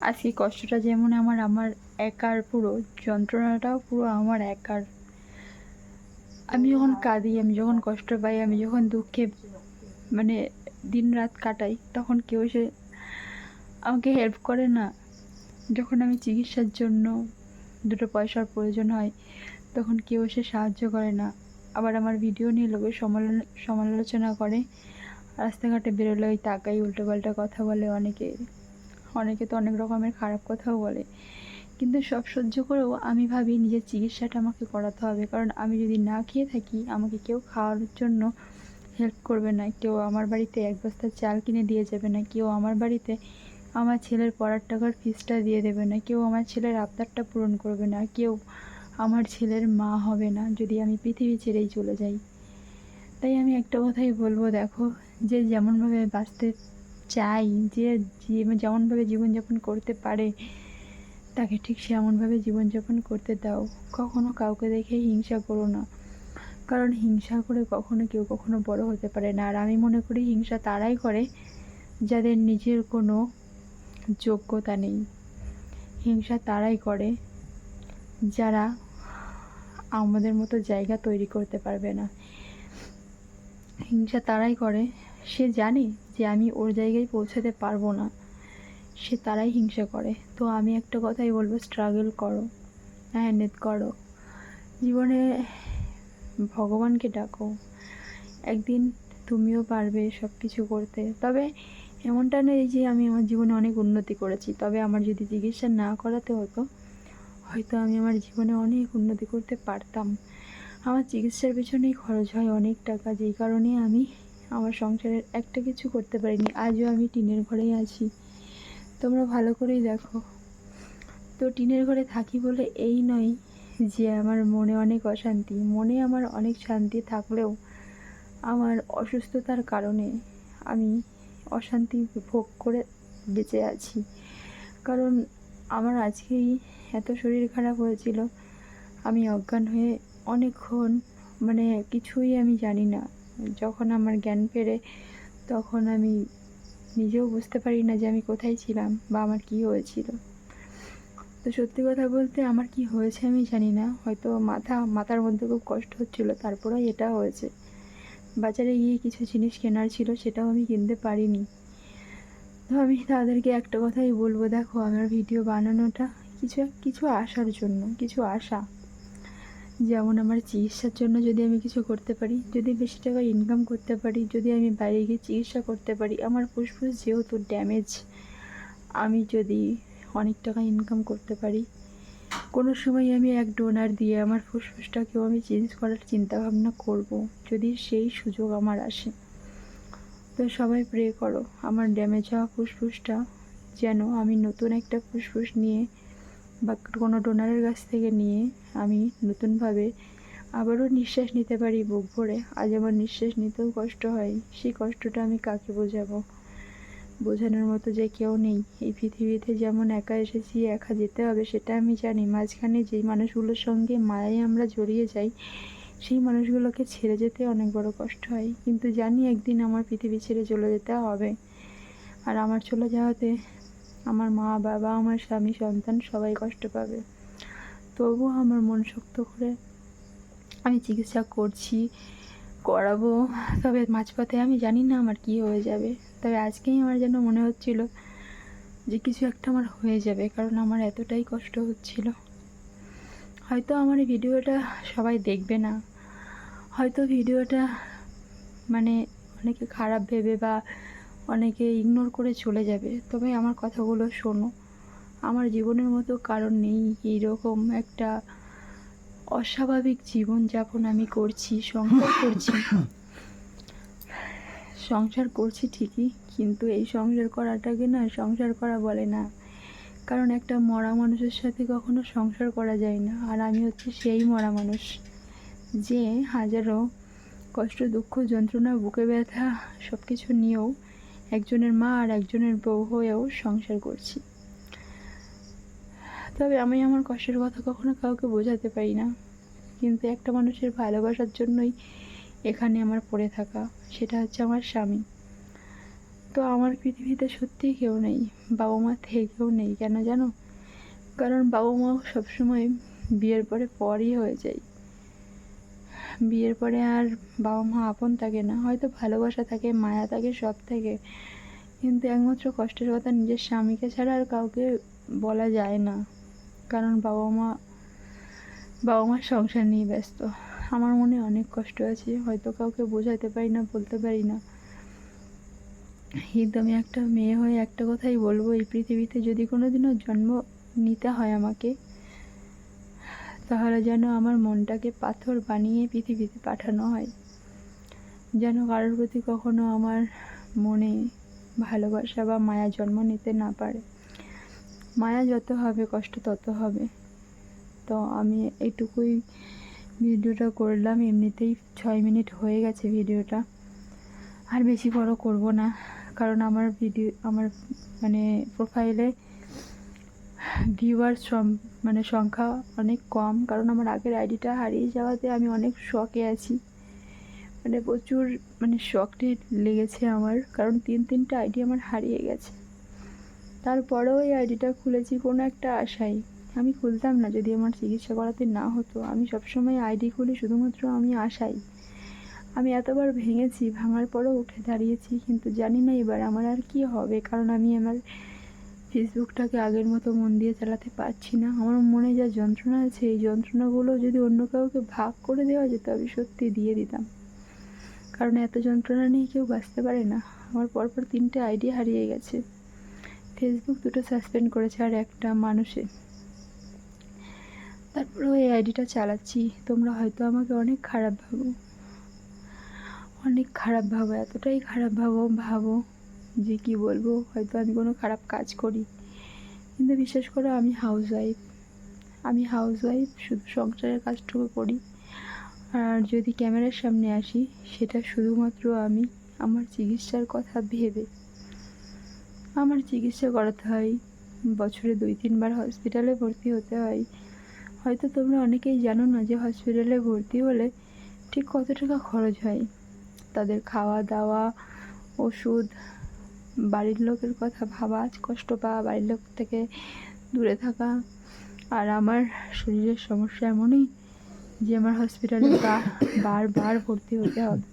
আজকে কষ্টটা যেমন আমার আমার একার, পুরো যন্ত্রণাটাও পুরো আমার একার। আমি যখন কাঁদি, আমি যখন কষ্ট পাই, আমি যখন দুঃখে মানে দিনরাত কাটাই, তখন কেউ এসে আমাকে হেল্প করে না। যখন আমি চিকিৎসার জন্য দুটো পয়সার প্রয়োজন হয়, তখন কেউ এসে সাহায্য করে না। আবার আমার ভিডিও নিয়ে লোকে সমালোচনা করে। রাস্তাঘাটে বেরোলে ওই তাকাই, উল্টোপাল্টা কথা বলে অনেকে। অনেকে তো অনেক রকমের খারাপ কথাও বলে। কিন্তু সব সহ্য করেও আমি ভাবি নিজের চিকিৎসাটা আমাকে করাতে হবে। কারণ আমি যদি না খেয়ে থাকি, আমাকে কেউ খাওয়ানোর জন্য হেল্প করবে না। কেউ আমার বাড়িতে এক বস্তা চাল কিনে দিয়ে যাবে না। কেউ আমার বাড়িতে আমার ছেলের পড়ার টাকার ফিসটা দিয়ে দেবে না। কেউ আমার ছেলের আবদারটা পূরণ করবে না। কেউ আমার ছেলের মা হবে না যদি আমি পৃথিবী ছেড়েই চলে যাই। তাই আমি একটা কথাই বলবো, দেখো, যে যেমনভাবে বাঁচতে চাই, যে যেমনভাবে জীবনযাপন করতে পারে, তাকে ঠিক সেমনভাবে জীবনযাপন করতে দাও। কখনো কাউকে দেখে হিংসা করো না, কারণ হিংসা করে কখনো কেউ কখনো বড় হতে পারে না। আর আমি মনে করি হিংসা তারাই করে যাদের নিজের কোনো যোগ্যতা নেই। হিংসা তারাই করে যারা আমাদের মতো জায়গা তৈরি করতে পারবে না। হিংসা তারাই করে, সে জানে যে আমি ওর জায়গায় পৌঁছাতে পারবো না, সে তারাই হিংসা করে। তো আমি একটা কথাই বলবো, স্ট্রাগল করো, মেহনত করো, জীবনে ভগবানকে ডাকো। একদিন তুমিও পারবে সব কিছু করতে। তবে এমনটা নেই যে আমি আমার জীবনে অনেক উন্নতি করেছি, তবে আমার যদি চিকিৎসা না করাতে হতো, হয়তো আমি আমার জীবনে অনেক উন্নতি করতে পারতাম। আমার চিকিৎসার পেছনেই খরচ হয় অনেক টাকা, যেই কারণে আমি আমার সংসারের একটা কিছু করতে পারিনি। আজও আমি টিনের ঘরেই আছি, তোমরা ভালো করেই দেখো। তো টিনের ঘরে থাকি বলে এই নয় যে আমার মনে অনেক অশান্তি। মনে আমার অনেক শান্তি থাকলেও আমার অসুস্থতার কারণে আমি অশান্তি ভোগ করে বেঁচে আছি। কারণ আমার আজকেই এত শরীর খারাপ হয়েছিল, আমি অজ্ঞান হয়ে অনেকক্ষণ, মানে কিছুই আমি জানি না। যখন আমার জ্ঞান ফেরে, তখন আমি নিজেও বুঝতে পারি না যে আমি কোথায় ছিলাম বা আমার কী হয়েছিল। তো সত্যি কথা বলতে আমার কি হয়েছে আমি জানি না। হয়তো মাথার মধ্যে খুব কষ্ট হচ্ছিল, তারপরেই এটা হয়েছে। বাজারে গিয়ে কিছু জিনিস কেনার ছিল, সেটাও আমি কিনতে পারিনি। তো আমি তাদেরকে একটা কথাই বলবো, দেখো, আমার ভিডিও বানানোটা কিছু আশার জন্য, কিছু আশা। যেমন আমার চিকিৎসার জন্য যদি আমি কিছু করতে পারি, যদি বেশি টাকা ইনকাম করতে পারি, যদি আমি বাইরে গিয়ে চিকিৎসা করতে পারি, আমার ফুসফুস যেহেতু ড্যামেজ, আমি যদি অনেক টাকা ইনকাম করতে পারি, কোনো সময় আমি এক ডোনার দিয়ে আমার ফুসফুসটাকেও আমি চেঞ্জ করার চিন্তাভাবনা করব, যদি সেই সুযোগ আমার আসে। তো সবাই প্রে করো আমার ড্যামেজ হওয়া ফুসফুসটা যেন আমি নতুন একটা ফুসফুস নিয়ে বা কোনো ডোনারের কাছ থেকে নিয়ে আমি নতুনভাবে আবারও নিঃশ্বাস নিতে পারি বুক ভরে। আজ আমার নিঃশ্বাস নিতেও কষ্ট হয়, সেই কষ্টটা আমি কাকে বোঝাবো? বোঝানোর মতো যে কেউ নেই। এই পৃথিবীতে যেমন একা এসেছি, একা যেতে হবে সেটা আমি জানি। মাঝখানে যেই মানুষগুলোর সঙ্গে মায়ায় আমরা জড়িয়ে যাই, সেই মানুষগুলোকে ছেড়ে যেতে অনেক বড় কষ্ট হয়। কিন্তু জানি একদিন আমার পৃথিবী ছেড়ে চলে যেতে হবে। আর আমার চলে যাওয়াতে আমার মা বাবা, আমার স্বামী, সন্তান সবাই কষ্ট পাবে। তবুও আমার মন শক্ত করে আমি চিকিৎসা করাবো। তবে মাঝপথে আমি জানি না আমার কী হয়ে যাবে। তবে আজকেই আমার যেন মনে হচ্ছিল যে কিছু একটা আমার হয়ে যাবে, কারণ আমার এতটাই কষ্ট হচ্ছিল। হয়তো আমার এই ভিডিওটা সবাই দেখবে না, হয়তো ভিডিওটা মানে অনেকে খারাপ ভেবে বা অনেকে ইগনোর করে চলে যাবে। তবে আমার কথাগুলো শোনো। আমার জীবনের মতো কারণ নেই এইরকম একটা অস্বাভাবিক জীবনযাপন আমি করছি, সংসার করছি ঠিকই, কিন্তু এই সংসার করাটাকে না সংসার করা বলে না। কারণ একটা মরা মানুষের সাথে কখনো সংসার করা যায় না। আর আমি হচ্ছে সেই মরা মানুষ যে হাজারো কষ্ট, দুঃখ, যন্ত্রণা, বুকে ব্যথা সব কিছু নিয়েও একজনের মা আর একজনের বউ হয়েও সংসার করছি। তবে আমি আমার কষ্টের কথা কখনো কাউকে বোঝাতে পারি না, কিন্তু একটা মানুষের ভালোবাসার জন্যই এখানে আমার পড়ে থাকা, সেটা হচ্ছে আমার স্বামী। তো আমার পৃথিবীতে সত্যিই কেউ নেই, বাবা মা থেকেও নেই। কেন জানো? কারণ বাবা মা সবসময় বিয়ের পরে পরই হয়ে যায়। বিয়ের পরে আর বাবা মা আপন থাকে না, হয়তো ভালোবাসা থাকে, মায়া থাকে, সব থাকে, কিন্তু একমাত্র কষ্টের কথা নিজের স্বামীকে ছাড়া আর কাউকে বলা যায় না। কারণ বাবা মার সংসার নিয়ে ব্যস্ত। আমার মনে অনেক কষ্ট আছে, হয়তো কাউকে বোঝাতে পারি না, বলতে পারি না। কিন্তু আমি একটা মেয়ে হয়ে একটা কথাই বলবো, এই পৃথিবীতে যদি কোনোদিনও জন্ম নিতে হয় আমাকে, তাহলে যেন আমার মনটাকে পাথর বানিয়ে পৃথিবীতে পাঠানো হয়, যেন কারোর প্রতি কখনো আমার মনে ভালোবাসা বা মায়া জন্ম নিতে না পারে। মায়া যত হবে কষ্ট তত হবে। তো আমি এইটুকুই ভিডিওটা করলাম, এমনিতেই 6 মিনিট হয়ে গেছে ভিডিওটা, আর বেশি বড় করব না। কারণ আমার মানে প্রোফাইলে ভিউয়ার সংখ্যা অনেক কম, কারণ আমার আগের আইডিটা হারিয়ে যাওয়াতে আমি অনেক শকে আছি, প্রচুর শকটি লেগেছে আমার, কারণ 3-3টা আইডি আমার হারিয়ে গেছে। তারপরেও এই আইডিটা খুলেছি কোনো একটা আশায়। আমি খুলতাম না যদি আমার চিকিৎসা করাতে না হতো। আমি সবসময় আইডি খুলি শুধুমাত্র আমি আশাই। আমি এতবার ভেঙেছি, ভাঙার পরেও উঠে দাঁড়িয়েছি, কিন্তু জানি না এবার আমার আর কি হবে। কারণ আমি আমার ফেসবুকটাকে আগের মতো মন দিয়ে চালাতে পারছি না। আমার মনে যা যন্ত্রণা আছে, এই যন্ত্রণাগুলো যদি অন্য কাউকে ভাগ করে দেওয়া যেত, আমি সত্যি দিয়ে দিতাম। কারণ এত যন্ত্রণা নিয়ে কেউ বাঁচতে পারে না। আমার পরপর 3টে আইডি হারিয়ে গেছে, ফেসবুক 2টো সাসপেন্ড করেছে আর একটা মানুষে। তারপরেও এই আইডিটা চালাচ্ছি। তোমরা হয়তো আমাকে অনেক খারাপ ভাবো, এতটাই খারাপ ভাবো যে কি বলবো, হয়তো আমি কোনো খারাপ কাজ করি। কিন্তু বিশ্বাস করো, আমি হাউসওয়াইফ, শুধু সংসারের কাজটুকু করি। আর যদি ক্যামেরার সামনে আসি, সেটা শুধুমাত্র আমি আমার চিকিৎসার কথা ভেবে। আমার চিকিৎসা করাতে হয়, বছরে 2-3 বার হসপিটালে ভর্তি হতে হয়। হয়তো তোমরা অনেকেই জানো না যে হসপিটালে ভর্তি হলে ঠিক কত টাকা খরচ হয়। তাদের খাওয়া দাওয়া, ওষুধ, বাড়ির লোকের কথা ভাবা, কষ্ট পাওয়া, বাড়ির লোক থেকে দূরে থাকা। আর আমার শরীরের সমস্যা এমনই যে আমার হসপিটালে বারবার ভর্তি হতে হবে,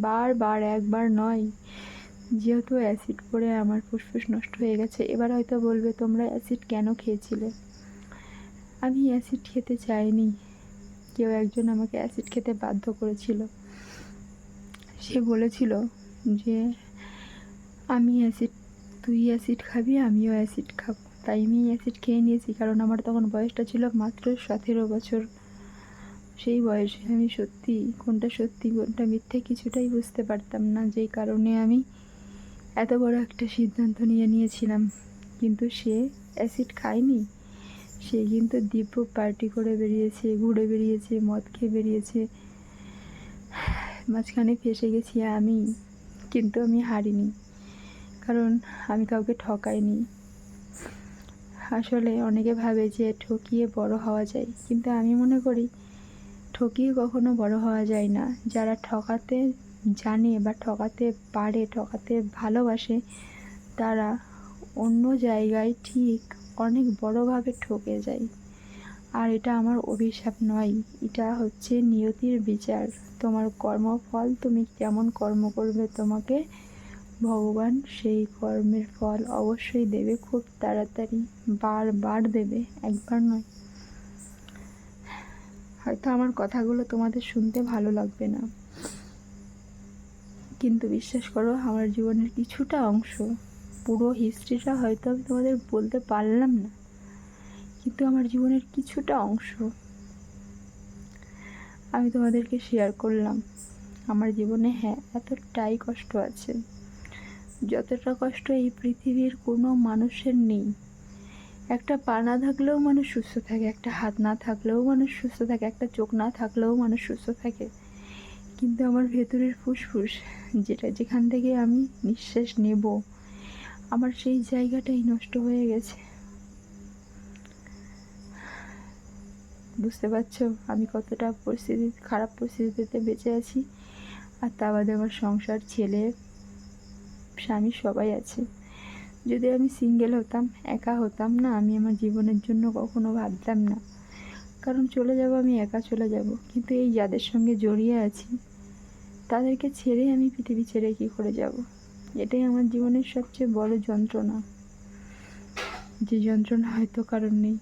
বারবার, একবার নয়। যেহেতু অ্যাসিড পড়ে আমার ফুসফুস নষ্ট হয়ে গেছে। এবার হয়তো বলবে, তোমরা অ্যাসিড কেন খেয়েছিলে? আমি অ্যাসিড খেতে চাইনি, কেউ একজন আমাকে অ্যাসিড খেতে বাধ্য করেছিল। সে বলেছিল যে তুই অ্যাসিড খাবি, আমিও অ্যাসিড খাবো। তাই আমি অ্যাসিড খেয়ে নিয়েছি, কারণ আমার তখন বয়সটা ছিল মাত্র 17 বছর। সেই বয়সে আমি কোনটা সত্যি কোনটা মিথ্যে কিছুটাই বুঝতে পারতাম না, যেই কারণে আমি এত বড় একটা সিদ্ধান্ত নিয়েছিলাম। কিন্তু সে অ্যাসিড খায়নি, সে কিন্তু দিব্য পার্টি করে বেরিয়েছে, ঘুরে বেরিয়েছে, মদ খেয়ে বেরিয়েছে। মাঝখানে ফেঁসে গেছি আমি, কিন্তু আমি হারিনি, কারণ আমি কাউকে ঠকাইনি। আসলে অনেকে ভাবে যে ঠকিয়ে বড় হওয়া যায়, কিন্তু আমি মনে করি ঠকিয়ে কখনো বড় হওয়া যায় না। যারা ঠকাতে জানে বা ঠকাতে পারে, ঠকাতে ভালোবাসে, তারা অন্য জায়গায় ঠিক অনেক বড়োভাবে ঠকে যায়। আর এটা আমার অভিশাপ নয়, এটা হচ্ছে নিয়তির বিচার। তোমার কর্মফল, তুমি কেমন কর্ম করবে, তোমাকে ভগবান সেই কর্মের ফল অবশ্যই দেবে, খুব তাড়াতাড়ি, বারবার দেবে, একবার নয়। হয়তো আমার কথাগুলো তোমাদের শুনতে ভালো লাগবে না, কিন্তু বিশ্বাস করো, আমার জীবনের কিছুটা অংশ, পুরো হিস্ট্রিটা হয়তো আমি তোমাদের বলতে পারলাম না, কিন্তু আমার জীবনের কিছুটা অংশ আমি তোমাদেরকে শেয়ার করলাম। আমার জীবনে এতটাই কষ্ট আছে, যতটা কষ্ট এই পৃথিবীর কোনো মানুষের নেই। একটা পা না থাকলেও মানুষ সুস্থ থাকে, একটা হাত না থাকলেও মানুষ সুস্থ থাকে, একটা চোখ না থাকলেও মানুষ সুস্থ থাকে, কিন্তু আমার ভেতরের ফুসফুস, যেখান থেকে আমি নিঃশ্বাস নেব, আমার সেই জায়গাটাই নষ্ট হয়ে গেছে। বুঝতে পারছো আমি কতটা খারাপ পরিস্থিতিতে বেঁচে আছি। আর তা বাদে আমার সংসার, ছেলে, স্বামী সবাই আছে। যদি আমি সিঙ্গেল হতাম, একা হতাম না, আমি আমার জীবনের জন্য কখনো ভাবতাম না। কারণ চলে যাব, আমি একা চলে যাব, কিন্তু এই যাদের সঙ্গে জড়িয়ে আছি তাদেরকে ছেড়ে আমি পৃথিবী ছেড়ে কী করে যাব? এটাই আমার জীবনের সবচেয়ে বড় যন্ত্রণা, যে যন্ত্রণা হয়তো কারণ নেই।